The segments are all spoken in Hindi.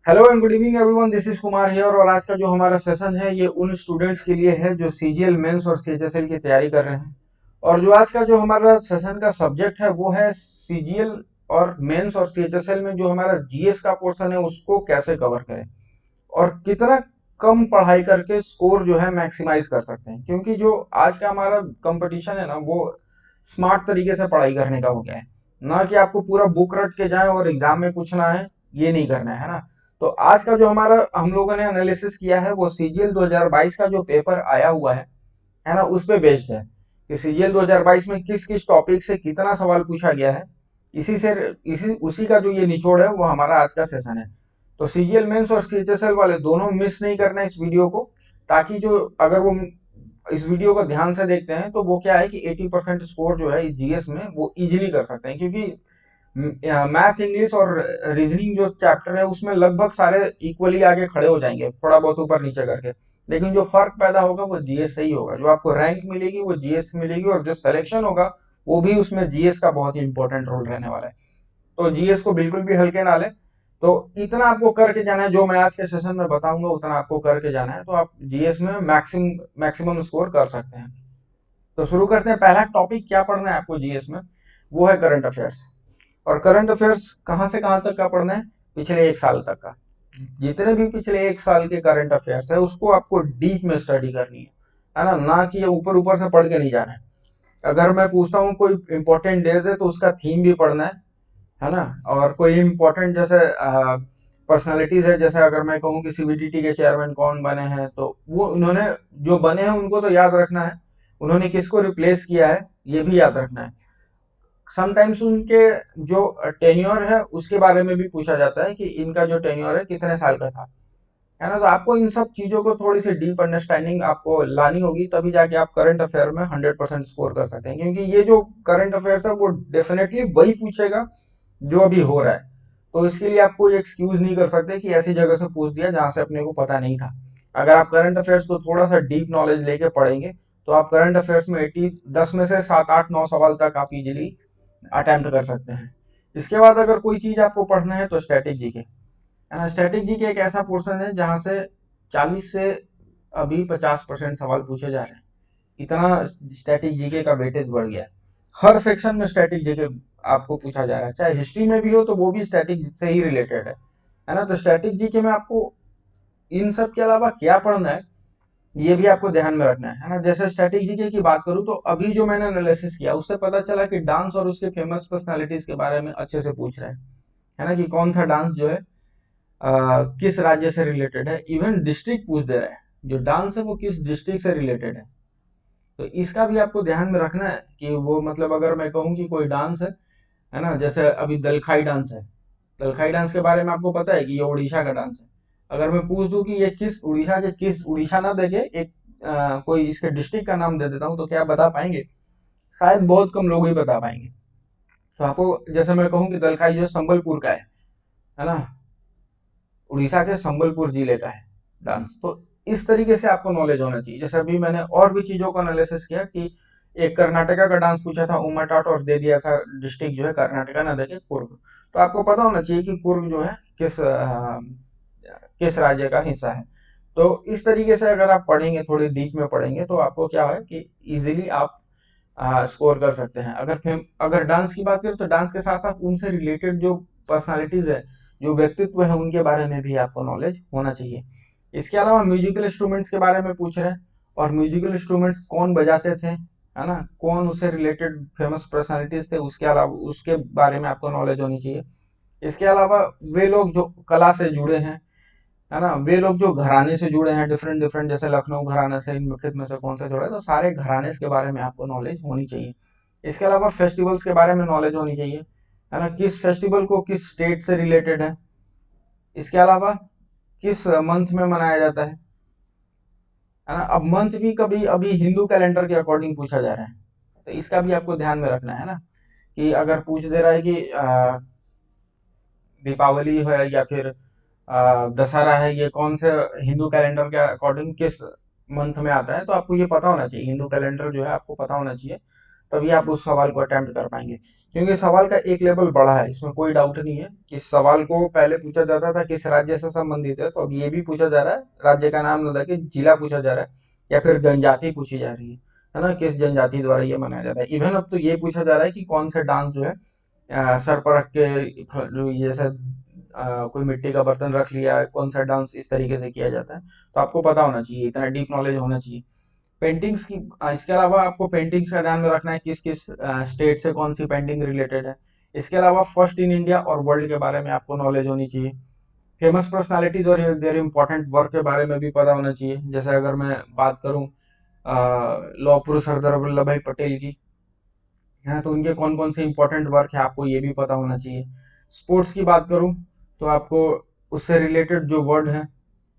Hello and good evening everyone, this is Kumar here. और आज का जो हमारा सेशन है ये उन स्टूडेंट्स के लिए है जो सीजीएल मेंस और सीएचएसएल की तैयारी कर रहे हैं। और जो आज का जो हमारा सेशन का सब्जेक्ट है वो है सीजीएल और मेंस और सीएचएसएल में जो हमारा जीएस का पोर्शन है उसको कैसे कवर करें और कितना कम पढ़ाई करके स्कोर जो है मैक्सिमाइज कर सकते हैं। क्योंकि जो आज का हमारा कंपटीशन है ना वो स्मार्ट तरीके से पढ़ाई करने का हो गया है, ना कि आपको पूरा बुक रट के जाए और एग्जाम में कुछ ना है, ये नहीं करना है ना। तो आज का जो हमारा हम लोगों ने एनालिसिस किया है वो सीजीएल 2022 का जो पेपर आया हुआ है ना, उस पे बेस्ड है कि सीजीएल 2022 में किस किस टॉपिक से कितना सवाल पूछा गया है। इसी से इसी उसी का जो ये निचोड़ है वो हमारा आज का सेशन है। तो सीजीएल मेंस और सीएचएसएल वाले दोनों मिस नहीं करना इस वीडियो को, ताकि जो अगर वो इस वीडियो को ध्यान से देखते हैं तो वो क्या है कि 80% स्कोर जो है जीएस में वो इजीली कर सकते हैं। क्योंकि मैथ, इंग्लिश और रीजनिंग जो चैप्टर है उसमें लगभग सारे इक्वली आगे खड़े हो जाएंगे, थोड़ा बहुत ऊपर नीचे करके। लेकिन जो फर्क पैदा होगा वो जीएस से ही होगा। जो आपको रैंक मिलेगी वो जीएस मिलेगी, और जो सिलेक्शन होगा वो भी उसमें जीएस का बहुत ही इंपॉर्टेंट रोल रहने वाला है। तो जीएस को बिल्कुल भी हल्के ना ले। तो इतना आपको करके जाना है, जो मैं आज के सेशन में बताऊंगा उतना आपको करके जाना है, तो आप जीएस में मैक्सिमम स्कोर कर सकते हैं। तो शुरू करते हैं। पहला टॉपिक क्या पढ़ना है आपको जीएस में, वो है करंट अफेयर्स। और करंट अफेयर्स कहाँ से कहाँ तक का पढ़ना है? पिछले एक साल तक का। जितने भी पिछले एक साल के करंट अफेयर्स है उसको आपको डीप में स्टडी करनी है ना, ना कि ये ऊपर ऊपर से पढ़ के नहीं जाना है। अगर मैं पूछता हूँ कोई इंपॉर्टेंट डेज है तो उसका थीम भी पढ़ना है ना। और कोई इंपॉर्टेंट जैसे पर्सनालिटीज है, जैसे अगर मैं कहूँ कि सीबीडीटी के चेयरमैन कौन बने हैं तो वो उन्होंने जो बने हैं उनको तो याद रखना है, उन्होंने किसको रिप्लेस किया है ये भी याद रखना है। समटाइम्स उनके जो टेन्योर है उसके बारे में भी पूछा जाता है कि इनका जो टेन्योर है कितने साल का था, है ना। तो आपको इन सब चीजों को थोड़ी सी डीप अंडरस्टैंडिंग आपको लानी होगी, तभी जाके आप करंट अफेयर में 100% स्कोर कर सकते हैं। क्योंकि ये जो करंट अफेयर्स है वो डेफिनेटली वही पूछेगा जो अभी हो रहा है। तो इसके लिए आप कोई एक्सक्यूज नहीं कर सकते कि ऐसी जगह से पूछ दिया जहां से अपने को पता नहीं था। अगर आप करंट अफेयर्स को थोड़ा सा डीप नॉलेज लेके पढ़ेंगे तो आप करंट अफेयर्स में 80 10 में से 7 8 9 सवाल तक आप इजीली अटेम्प्ट कर सकते हैं। इसके बाद अगर कोई चीज आपको पढ़ना है तो स्टैटिक जीके, है ना। स्टैटिक जीके एक ऐसा पोर्शन है जहां से 40 से अभी 50% सवाल पूछे जा रहे हैं। इतना स्टैटिक जीके का वेटेज बढ़ गया है। हर सेक्शन में स्टैटिक जीके आपको पूछा जा रहा है, चाहे हिस्ट्री में भी हो तो वो भी स्टैटिक से ही रिलेटेड है ना। तो स्टैटिक जीके में आपको इन सब के अलावा क्या पढ़ना है ये भी आपको ध्यान में रखना है ना। जैसे स्टैटिक जीके की बात करूं तो अभी जो मैंने एनालिसिस किया उससे पता चला कि डांस और उसके फेमस पर्सनालिटीज के बारे में अच्छे से पूछ रहे हैं, है ना। कि कौन सा डांस जो है किस राज्य से रिलेटेड है, इवन डिस्ट्रिक्ट पूछ दे रहा है। जो डांस है वो किस डिस्ट्रिक्ट से रिलेटेड है। तो इसका भी आपको ध्यान में रखना है कि वो मतलब अगर मैं कहूँ कि कोई डांस है ना, जैसे अभी दलखाई डांस है। दलखाई डांस के बारे में आपको पता है कि ये उड़ीसा का डांस है। अगर मैं पूछ दूं कि ये किस उड़ीसा के किस, उड़ीसा ना देके एक कोई इसके डिस्ट्रिक्ट का नाम दे देता हूँ, तो क्या आप बता पाएंगे? शायद बहुत कम लोग ही बता पाएंगे। तो आपको जैसे मैं कहूँ कि दलखाई जो है संबलपुर का है ना, उड़ीसा के संबलपुर जिले का है डांस। तो इस तरीके से आपको नॉलेज होना चाहिए। जैसे अभी मैंने और भी चीजों को एनालिसिस किया कि एक कर्नाटका का डांस पूछा था उमाटाट, और दे दिया था डिस्ट्रिक्ट जो है कर्नाटका ना देके कुर्ग। तो आपको पता होना चाहिए कि कुर्ग जो है किस राज्य का हिस्सा है। तो इस तरीके से अगर आप पढ़ेंगे, थोड़ी डीप में पढ़ेंगे, तो आपको क्या है कि इजीली आप स्कोर कर सकते हैं। अगर डांस की बात करें तो डांस के साथ साथ उनसे रिलेटेड जो पर्सनालिटीज है, जो व्यक्तित्व है, उनके बारे में भी आपको नॉलेज होना चाहिए। इसके अलावा म्यूजिकल इंस्ट्रूमेंट्स के बारे में पूछ रहे हैं, और म्यूजिकल इंस्ट्रूमेंट्स कौन बजाते थे, है ना, कौन उससे रिलेटेड फेमस पर्सनालिटीज थे, उसके अलावा उसके बारे में आपको नॉलेज होनी चाहिए। इसके अलावा वे लोग जो कला से जुड़े हैं, है ना, वे लोग जो घराने से जुड़े हैं, डिफरेंट डिफरेंट, जैसे लखनऊ घराने से निम्नलिखित में से कौन सा जुड़ा है, तो सारे घराने के बारे में आपको नॉलेज होनी चाहिए। इसके अलावा फेस्टिवल्स के बारे में नॉलेज होनी चाहिए, है ना, किस फेस्टिवल को किस स्टेट से रिलेटेड है। इसके अलावा किस मंथ में मनाया जाता है ना। अब मंथ भी कभी अभी हिंदू कैलेंडर के अकॉर्डिंग पूछा जा रहा है, तो इसका भी आपको ध्यान में रखना है ना। कि अगर पूछ दे रहा है कि दीपावली है या फिर दशहरा है, ये कौन से हिंदू कैलेंडर के अकॉर्डिंग किस मंथ में आता है, तो आपको ये पता होना चाहिए। हिंदू कैलेंडर जो है आपको पता होना चाहिए, तभी आप उस सवाल को अटेम्प्ट कर पाएंगे, क्योंकि सवाल का एक लेवल बढ़ा है, इसमें कोई डाउट नहीं है। इस सवाल को पहले पूछा जाता था किस राज्य से संबंधित है, तो अब ये भी पूछा जा रहा है, राज्य का नाम न कि जिला पूछा जा रहा है, या फिर जनजाति पूछी जा रही है ना, किस जनजाति द्वारा ये मनाया जाता है। इवन अब तो ये पूछा जा रहा है कि कौन से डांस जो है सर पर रख के जैसे कोई मिट्टी का बर्तन रख लिया, कौन सा डांस इस तरीके से किया जाता है, तो आपको पता होना चाहिए, इतना डीप नॉलेज होना चाहिए। पेंटिंग्स की इसके अलावा आपको पेंटिंग्स का ध्यान में रखना है, किस किस स्टेट से कौन सी पेंटिंग रिलेटेड है। इसके अलावा फर्स्ट इन इंडिया और वर्ल्ड के बारे में आपको नॉलेज होनी चाहिए। फेमस पर्सनालिटीज और देयर इंपॉर्टेंट वर्क के बारे में भी पता होना चाहिए। जैसे अगर मैं बात करूं लौह पुरुष सरदार वल्लभ भाई पटेल की, है तो उनके कौन कौन से इंपॉर्टेंट वर्क है आपको ये भी पता होना चाहिए। स्पोर्ट्स की बात करूं तो आपको उससे रिलेटेड जो वर्ड है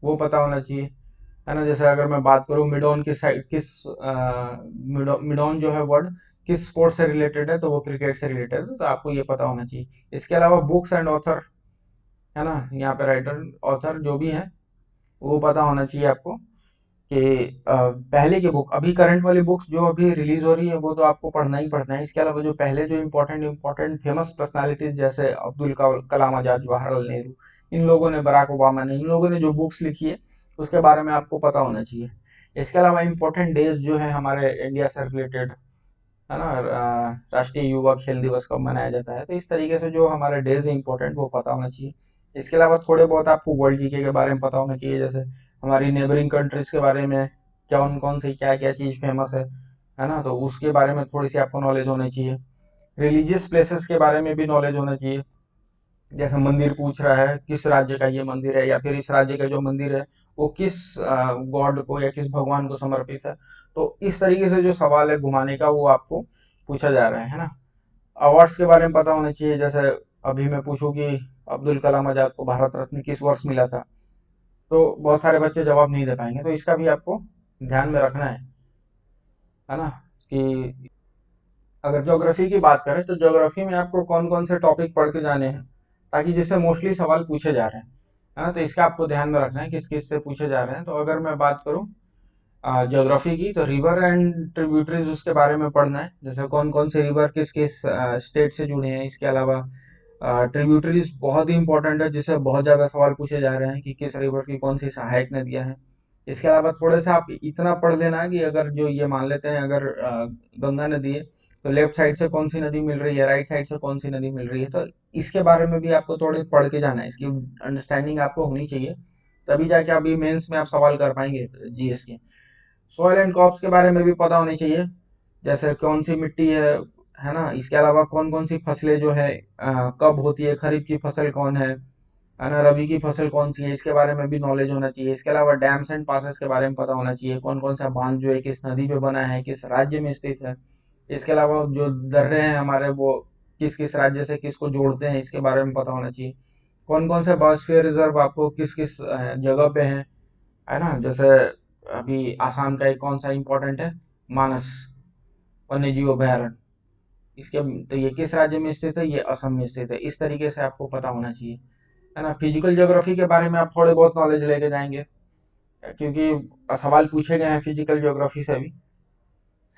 वो पता होना चाहिए, है ना। जैसे अगर मैं बात करूं मिडॉन किस साइड किस मिडॉन जो है वर्ड किस स्पोर्ट से रिलेटेड है, तो वो क्रिकेट से रिलेटेड है, तो आपको ये पता होना चाहिए। इसके अलावा बुक्स एंड ऑथर, है ना, यहाँ पे राइटर ऑथर जो भी है वो पता होना चाहिए आपको कि पहले की बुक, अभी करंट वाली बुक्स जो अभी रिलीज हो रही है वो तो आपको पढ़ना ही पढ़ना है। इसके अलावा जो पहले जो इम्पोर्टेंट इम्पोर्टेंट फेमस पर्सनालिटीज जैसे अब्दुल कलाम आजाद, जवाहरलाल नेहरू, इन लोगों ने, बराक ओबामा ने, इन लोगों ने जो बुक्स लिखी है उसके बारे में आपको पता होना चाहिए। इसके अलावा इम्पोर्टेंट डेज जो है हमारे इंडिया से रिलेटेड, है ना, राष्ट्रीय युवा खेल दिवस कब मनाया जाता है, तो इस तरीके से जो हमारे डेज है इंपॉर्टेंट वो पता होना चाहिए। इसके अलावा थोड़े बहुत आपको वर्ल्ड जीके के बारे में पता होना चाहिए, जैसे हमारी नेबरिंग कंट्रीज के बारे में कौन कौन सी क्या क्या चीज़ फेमस है ना, तो उसके बारे में थोड़ी सी आपको नॉलेज होनी चाहिए। रिलीजियस प्लेसेस के बारे में भी नॉलेज होना चाहिए। जैसे मंदिर पूछ रहा है किस राज्य का ये मंदिर है, या फिर इस राज्य का जो मंदिर है वो किस गॉड को या किस भगवान को समर्पित है, तो इस तरीके से जो सवाल है घुमाने का वो आपको पूछा जा रहा है ना। अवार्ड्स के बारे में पता होना चाहिए। जैसे अभी मैं पूछूं कि अब्दुल कलाम आजाद को भारत रत्न किस वर्ष मिला था, तो बहुत सारे बच्चे जवाब नहीं दे पाएंगे, तो इसका भी आपको ध्यान में रखना है ना। कि अगर ज्योग्राफी की बात करें तो ज्योग्राफी में आपको कौन कौन से टॉपिक पढ़ के जाने हैं, ताकि जिससे मोस्टली सवाल पूछे जा रहे हैं, है ना, तो इसका आपको ध्यान में रखना है किस किस से पूछे जा रहे हैं। तो अगर मैं बात करूं ज्योग्राफी की, तो रिवर एंड ट्रिब्यूटरीज उसके बारे में पढ़ना है, जैसे कौन कौन से रिवर किस किस स्टेट से जुड़े हैं। इसके अलावा ट्रिब्यूटरीज बहुत ही इंपॉर्टेंट है, जिससे बहुत ज़्यादा सवाल पूछे जा रहे हैं कि किस रिवर की कौन सी सहायक नदियां हैं। इसके अलावा थोड़े से आप इतना पढ़ लेना कि अगर जो ये मान लेते हैं अगर गंगा नदी है तो लेफ्ट साइड से कौन सी नदी मिल रही है, राइट साइड से कौन सी नदी मिल रही है, तो इसके बारे में भी आपको थोड़े पढ़ के जाना है, इसकी अंडरस्टैंडिंग आपको होनी चाहिए, तभी जाके अभी मेंस में आप सवाल कर पाएंगे जीएस के। सॉइल एंड क्रॉप्स के बारे में भी पता होनी चाहिए, जैसे कौन सी मिट्टी है ना। इसके अलावा कौन कौन सी फसलें जो है कब होती है, खरीफ की फसल कौन है ना, रबी की फसल कौन सी है, इसके बारे में भी नॉलेज होना चाहिए। इसके अलावा डैम्स एंड पासेस के बारे में पता होना चाहिए, कौन कौन सा बांध जो है किस नदी पे बना है, किस राज्य में स्थित है। इसके अलावा जो दर्रे हैं हमारे वो किस किस राज्य से किसको जोड़ते हैं, इसके बारे में पता होना चाहिए। कौन कौन से बायोस्फीयर रिजर्व आपको किस किस जगह पे हैं, है ना। जैसे अभी आसाम का एक कौन सा इम्पोर्टेंट है, मानस वन्य जीव अभयारण्य, इसके, तो ये किस राज्य में स्थित है, ये असम में स्थित है। इस तरीके से आपको पता होना चाहिए, है ना। फिजिकल ज्योग्राफी के बारे में आप थोड़े बहुत नॉलेज लेके जाएंगे, क्योंकि सवाल पूछे गए हैं फिजिकल ज्योग्राफी से भी।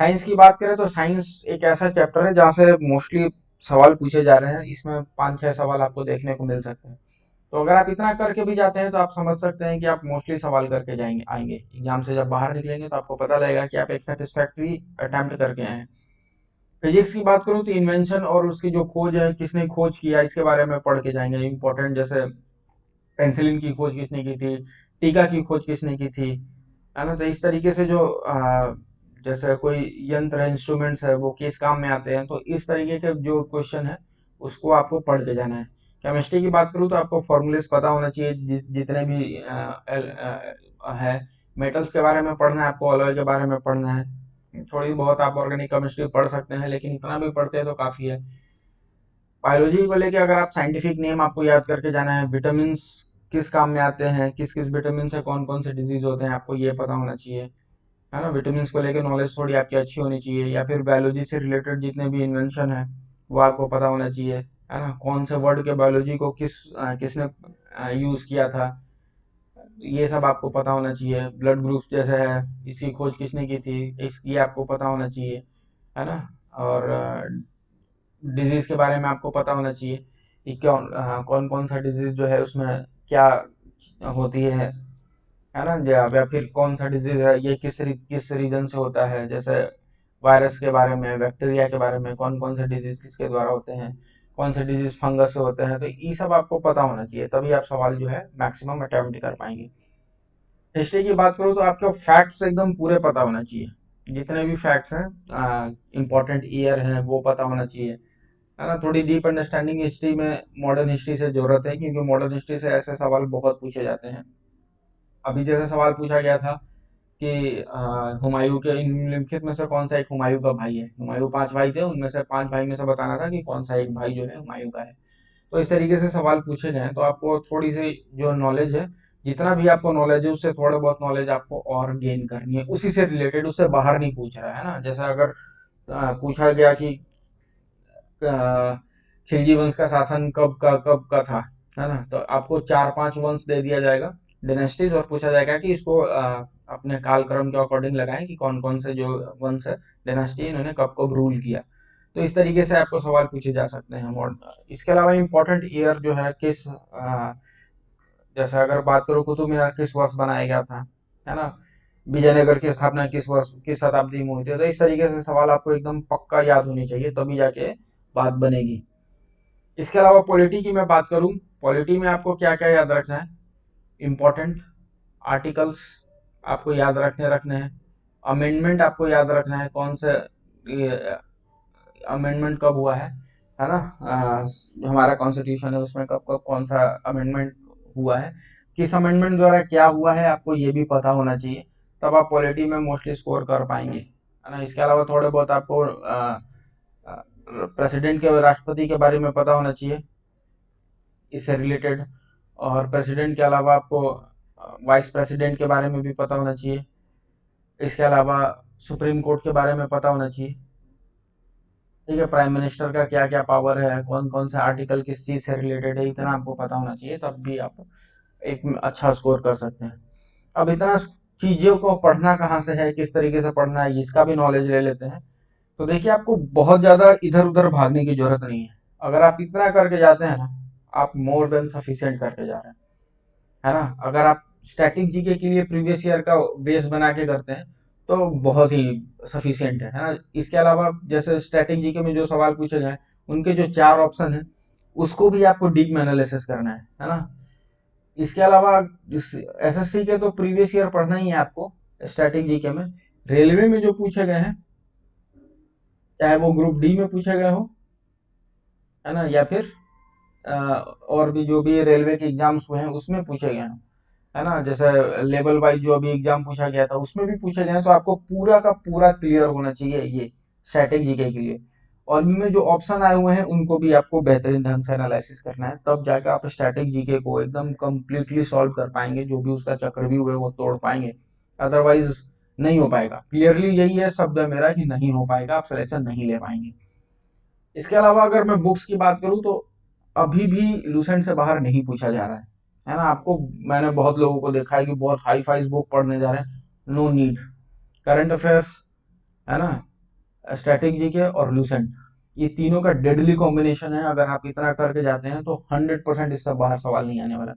साइंस की बात करें तो साइंस एक ऐसा चैप्टर है जहाँ से मोस्टली सवाल पूछे जा रहे हैं, इसमें 5-6 सवाल आपको देखने को मिल सकते हैं। तो अगर आप इतना करके भी जाते हैं तो आप समझ सकते हैं कि आप मोस्टली सवाल करके जाएंगे आएंगे एग्जाम से, जब बाहर निकलेंगे तो आपको पता लगेगा कि आप एक सेटिस्फैक्ट्री अटेम्प्ट करके आए हैं। फिजिक्स की बात करूँ तो इन्वेंशन और उसकी जो खोज है, किसने खोज किया, इसके बारे में पढ़ के जाएंगे इंपॉर्टेंट। जैसे पेंसिलिन की खोज किसने की थी, टीका की खोज किसने की थी, है ना। तो इस तरीके से जो जैसे कोई यंत्र है, इंस्ट्रूमेंट्स है, वो किस काम में आते हैं, तो इस तरीके के जो क्वेश्चन है उसको आपको पढ़ के जाना है। केमिस्ट्री की बात करूँ तो आपको फॉर्मूलेस पता होना चाहिए, जितने भी है। मेटल्स के बारे में पढ़ना है आपको, अलॉय के बारे में पढ़ना है। थोड़ी बहुत आप ऑर्गेनिक केमिस्ट्री पढ़ सकते हैं, लेकिन इतना भी पढ़ते हैं तो काफ़ी है। बायोलॉजी को लेके अगर आप साइंटिफिक नेम आपको याद करके जाना है, विटामिन किस काम में आते हैं, किस किस विटामिन से कौन कौन से डिजीज होते हैं, आपको ये पता होना चाहिए, है ना। विटामिन को लेके नॉलेज थोड़ी आपकी अच्छी होनी चाहिए। या फिर बायोलॉजी से रिलेटेड जितने भी इन्वेंशन है वो आपको पता होना चाहिए, है ना। कौन से वर्ड के बायोलॉजी को किसने यूज किया था, ये सब आपको पता होना चाहिए। ब्लड ग्रुप्स जैसे है, इसकी खोज किसने की थी, ये आपको पता होना चाहिए, है ना। और डिजीज के बारे में आपको पता होना चाहिए कि कौन कौन सा डिजीज जो है उसमें क्या होती है ना, या फिर कौन सा डिजीज है ये किस रीजन से होता है, जैसे वायरस के बारे में, बैक्टीरिया के बारे में, कौन कौन से डिजीज किसके द्वारा होते हैं, कौन से डिजीज फंगस से होते हैं, तो ये सब आपको पता होना चाहिए, तभी आप सवाल जो है मैक्सिमम अटेम्प्ट कर पाएंगे। हिस्ट्री की बात करूँ तो आपको फैक्ट्स एकदम पूरे पता होना चाहिए, जितने भी फैक्ट्स हैं, इम्पोर्टेंट ईयर हैं वो पता होना चाहिए, है ना। थोड़ी डीप अंडरस्टैंडिंग हिस्ट्री में मॉडर्न हिस्ट्री से जरूरत है, क्योंकि मॉडर्न हिस्ट्री से ऐसे सवाल बहुत पूछे जाते हैं। अभी जैसे सवाल पूछा गया था कि हुमायूं के निम्नलिखित में से कौन सा एक हुमायूं का भाई है। हुमायूं 5 भाई थे, उनमें से 5 भाई में से बताना था कि कौन सा एक भाई जो है हुमायूं का है। तो इस तरीके से सवाल पूछे गए हैं, तो आपको थोड़ी सी जो नॉलेज है, जितना भी आपको नॉलेज है उससे थोड़ा बहुत नॉलेज आपको और गेन करनी है, उसी से रिलेटेड, उससे बाहर नहीं पूछ रहा है ना। जैसे अगर पूछा गया कि खिलजी वंश का शासन कब का था, है ना, तो आपको 4-5 वंश दे दिया जाएगा, डायनेस्टीज, और पूछा जाएगा कि इसको अपने कालक्रम के अकॉर्डिंग लगाएं कि कौन कौन से जो वंश है, डायनेस्टी, इन्होंने कब कब रूल किया। तो इस तरीके से आपको सवाल पूछे जा सकते हैं। इसके अलावा इम्पोर्टेंट ईयर जो है जैसे अगर बात करो कुतुब मीनार किस वर्ष बनाया गया था, है ना, विजयनगर की स्थापना किस वर्ष, किस शताब्दी में हुई थी, तो इस तरीके से सवाल आपको एकदम पक्का याद होनी चाहिए, तभी जाके बात बनेगी। इसके अलावा पॉलिटी की मैं बात करूं, पॉलिटी में आपको क्या क्या याद रखना है, इम्पोर्टेंट आर्टिकल्स आपको याद रखने हैं, अमेंडमेंट आपको याद रखना है, कौन से अमेंडमेंट कब हुआ है ना, जो हमारा कॉन्स्टिट्यूशन है उसमें कब कब कौन सा अमेंडमेंट हुआ है, किस अमेंडमेंट द्वारा क्या हुआ है, आपको ये भी पता होना चाहिए, तब आप पॉलिटी में मोस्टली स्कोर कर पाएंगे, है ना। इसके अलावा थोड़े बहुत आपको प्रेसिडेंट के, राष्ट्रपति के बारे में पता होना चाहिए, इससे रिलेटेड, और प्रेसिडेंट के अलावा आपको वाइस प्रेसिडेंट के बारे में भी पता होना चाहिए। इसके अलावा सुप्रीम कोर्ट के बारे में पता होना चाहिए, ठीक है, प्राइम मिनिस्टर का क्या क्या पावर है, कौन कौन सा आर्टिकल किस चीज से रिलेटेड है, इतना आपको पता होना चाहिए, तब भी आप एक अच्छा स्कोर कर सकते हैं। अब इतना चीजों को पढ़ना कहाँ से है, किस तरीके से पढ़ना है, इसका भी नॉलेज ले लेते हैं। तो देखिए, आपको बहुत ज्यादा इधर उधर भागने की जरूरत नहीं है। अगर आप इतना करके जाते हैं ना, आप मोर देन सफिशिएंट करके जा रहे हैं, है ना। अगर आप स्टैटिक जीके के लिए प्रीवियस ईयर का बेस बना के करते हैं तो बहुत ही सफिशिएंट है ना। इसके अलावा जैसे स्टैटिक जीके में जो सवाल पूछे गए, उनके जो 4 ऑप्शन है, उसको भी आपको डीप में एनालिसिस करना है ना। इसके अलावा एसएससी के तो प्रीवियस ईयर पढ़ना ही है आपको, स्टैटिक जीके में। रेलवे में जो पूछे गए हैं, चाहे वो ग्रुप डी में पूछे गए हो, है ना, या फिर और भी जो भी रेलवे के एग्जाम्स हुए हैं उसमें पूछे गए हैं, है ना, जैसे लेवल वाइज जो अभी एग्जाम पूछा गया था उसमें भी पूछे गए हैं, तो आपको पूरा का पूरा क्लियर होना चाहिए ये स्टैटिक जीके के लिए। और इनमें जो ऑप्शन आए हुए हैं उनको भी आपको बेहतरीन ढंग से एनालिसिस करना है, तब जाकर आप स्टैटिक जीके को एकदम कंप्लीटली सॉल्व कर पाएंगे, जो भी उसका चक्रव्यूह है वो तोड़ पाएंगे। अदरवाइज नहीं हो पाएगा। क्लियरली यही है शब्द है मेरा कि नहीं हो पाएगा, आप सिलेक्शन नहीं ले पाएंगे। इसके अलावा अगर मैं बुक्स की बात करूं तो अभी भी लूसेंट से बाहर नहीं पूछा जा रहा है ना। आपको, मैंने बहुत लोगों को देखा है कि बहुत हाई फाइज बुक पढ़ने जा रहे हैं, नो नीड। करंट अफेयर्स, है ना, स्ट्रेटेजिक जीके और लूसेंट, ये तीनों का डेडली कॉम्बिनेशन है। अगर आप इतना करके जाते हैं तो 100% इससे बाहर सवाल नहीं आने वाला।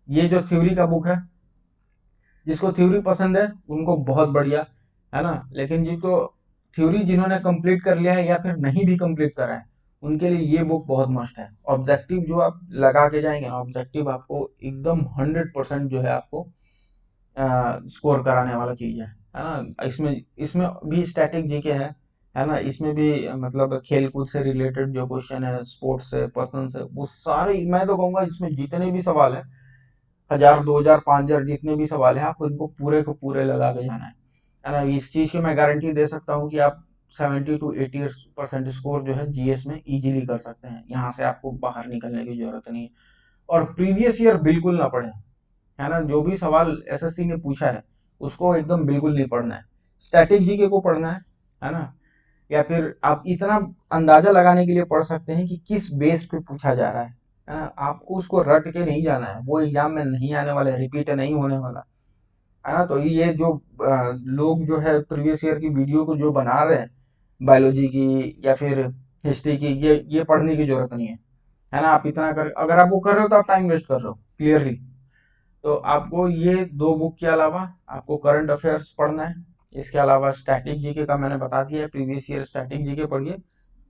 ये जो थ्योरी का बुक है, जिसको थ्योरी पसंद है उनको बहुत बढ़िया, है ना, लेकिन जिनको थ्योरी जिन्होंने कंप्लीट कर लिया है या फिर नहीं भी कंप्लीट करा है, उनके लिए ये बुक बहुत मस्त है। ऑब्जेक्टिव जो आप लगा के जाएंगे ना, ऑब्जेक्टिव आपको एकदम 100% जो है आपको स्कोर कराने वाला चीज है ना। इसमें इसमें भी स्टैटिक जीके है ना। इसमें भी मतलब खेल कूद से रिलेटेड जो क्वेश्चन है, स्पोर्ट्स से, पर्सन से, वो सारे, मैं तो कहूंगा इसमें जितने भी सवाल है, 1000, 2000, 5000 जितने भी सवाल है, आपको इनको पूरे को पूरे लगा के जाना है ना। इस चीज की मैं गारंटी दे सकता हूँ कि आप 70 to 80% स्कोर जो है जीएस में इजीली कर सकते हैं। यहाँ से आपको बाहर निकलने की जरूरत नहीं है। और प्रीवियस ईयर बिल्कुल ना पढ़े, है ना। जो भी सवाल एसएससी ने पूछा है उसको एकदम बिल्कुल नहीं पढ़ना है। स्टैटिक जीके को पढ़ना है ना। या फिर आप इतना अंदाजा लगाने के लिए पढ़ सकते हैं कि किस बेस पे पूछा जा रहा है ना। आपको उसको रट के नहीं जाना है, वो एग्जाम में नहीं आने वाला है, रिपीट नहीं होने वाला, है ना। तो ये जो लोग जो है प्रीवियस ईयर की वीडियो को जो बना रहे हैं, बायोलॉजी की या फिर हिस्ट्री की, ये पढ़ने की जरूरत नहीं है ना। आप इतना कर, अगर आप वो कर रहे हो तो आप टाइम वेस्ट कर रहे हो क्लियरली। तो आपको ये दो बुक के अलावा आपको करंट अफेयर्स पढ़ना है। इसके अलावा स्टैटिक जीके का मैंने बता दिया है, प्रीवियस ईयर स्टैटिक जीके पढ़िए,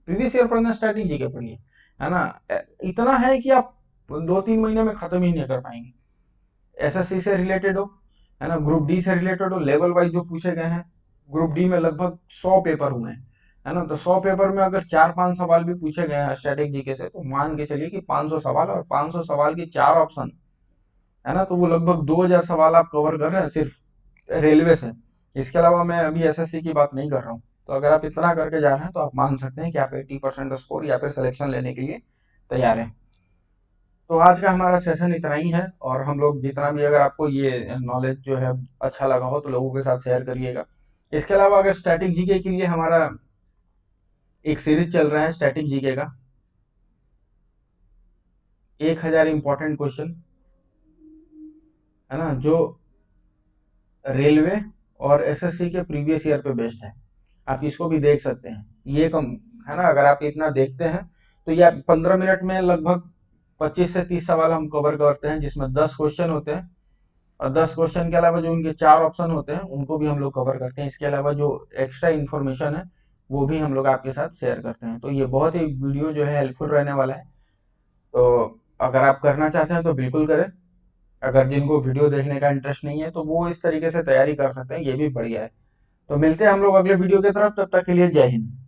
प्रीवियस ईयर पढ़ना, स्टैटिक जीके पढ़िए, है ना। इतना है कि आप 2-3 महीने में खत्म ही नहीं कर पाएंगे। एसएससी से रिलेटेड हो, है ना, ग्रुप डी से रिलेटेड हो, लेवल वाइज जो पूछे गए हैं, ग्रुप डी में लगभग 100 पेपर हुए हैं, है ना। तो 100 पेपर में अगर 4-5 सवाल भी पूछे गए हैं स्टैटिक जीके से, तो मान के चलिए कि 500 सवाल और 500 सवाल की 4 ऑप्शन, है ना। तो वो लगभग 2000 सवाल आप कवर कर रहे हैं सिर्फ रेलवे से। इसके अलावा मैं अभी एसएससी की बात नहीं कर रहा हूँ। तो अगर आप इतना करके जा रहे हैं तो आप मान सकते हैं कि आप 80% स्कोर या फिर सिलेक्शन लेने के लिए तैयार हैं। तो आज का हमारा सेशन इतना ही है, और हम लोग जितना भी, अगर आपको ये नॉलेज जो है अच्छा लगा हो तो लोगों के साथ शेयर करिएगा। इसके अलावा अगर स्टैटिक जीके के लिए हमारा एक सीरीज चल रहा है स्टैटिक जीके का, 1000 इंपॉर्टेंट क्वेश्चन, है ना, जो रेलवे और एसएससी के प्रीवियस ईयर पे बेस्ड है। आप इसको भी देख सकते हैं, ये कम, है ना। अगर आप इतना देखते हैं तो ये 15 मिनट में लगभग 25 से 30 सवाल हम कवर करते हैं, जिसमें 10 क्वेश्चन होते हैं, और 10 क्वेश्चन के अलावा जो उनके 4 ऑप्शन होते हैं उनको भी हम लोग कवर करते हैं। इसके अलावा जो एक्स्ट्रा इन्फॉर्मेशन है वो भी हम लोग आपके साथ शेयर करते हैं। तो ये बहुत ही वीडियो जो है हेल्पफुल रहने वाला है। तो अगर आप करना चाहते हैं तो बिल्कुल करें। अगर जिनको वीडियो देखने का इंटरेस्ट नहीं है तो वो इस तरीके से तैयारी कर सकते हैं, ये भी बढ़िया है। तो मिलते हैं हम लोग अगले वीडियो की तरफ, तब तक के लिए जय हिंद।